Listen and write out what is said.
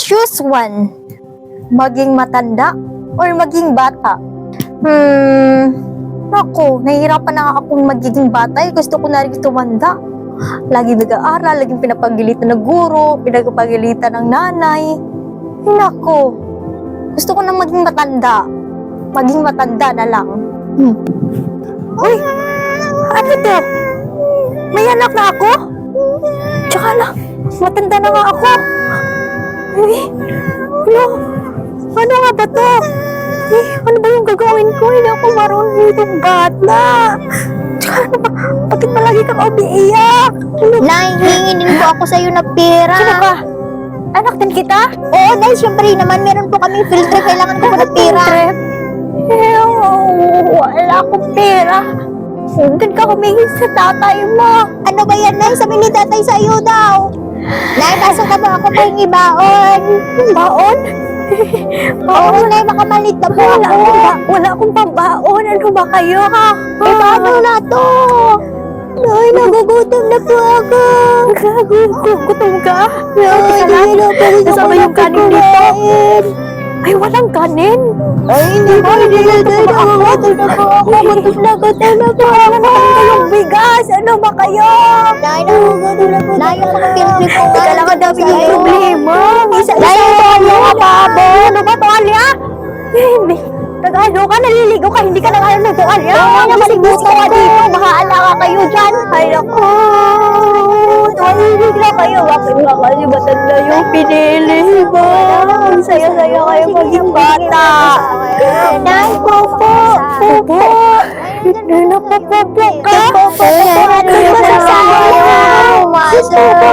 choose one. Maging matanda or maging bata? Naku, nahihirapan na akong magiging bata. Gusto ko na rin tumanda. Laging nag-aaral, laging pinapagilitan ng guro, pinapagilitan ng nanay. Naku, gusto ko na maging matanda. Maging matanda na lang. Uy, ano to? May anak na ako? Tsaka na, matanda na nga ako. Uy, ano nga ba to? Ano ba yung gagawin ko? Hindi ako marunong itong bata. Tsaka ano ba? Bakit malagi kang umiiyak? Nay, hingin din po ako sa'yo na pera. Sino ka? Anak din kita? Oo, Nay, syempre naman. Meron po kami field trip. Kailangan ko po ng pera. Wala akong pera. Doon ka humingi sa tatay mo. Ano ba yan, Nay? Sabi ni tatay sa'yo daw. Nay, pasok ka ba ako pahingi baon? Baon? Oo, Nay, makamalit na po ako. Wala akong pambaon. Ano ba kayo, ha? Eh, paano na to? Nay, nagugutom na po ako. Gutom ka? Nay, hindi na po rin ako Kasama yung kanin dito. nakakain. Ay, walang kanin. Ay, hindi po, hindi na tayo. Nagugutom na po ako. Gutom na po Wala naman kayong bigas. Ano ba kayo? Nay, nagugutom na po. Nay, yung mga field trip ko. Teka lang, ang dami yung problema. Nay, yung tuwalya ka pa, Abo. Ano ba, tuwalya? Hindi. Nag-ano ka, naliligo ka, hindi ka nag-ano ng tuwalya. Oo, Maligus ka naliligo dito, ka. bahala ka kayo dyan. Ay, naku. Tuwalilig na kayo. Bakit ba kasi matanda yung pinili mo? Ang saya-saya kayo maging bata. Nay, popo. Popo. Napopopo ka? Popo. Ano ba sa sayo? Masok.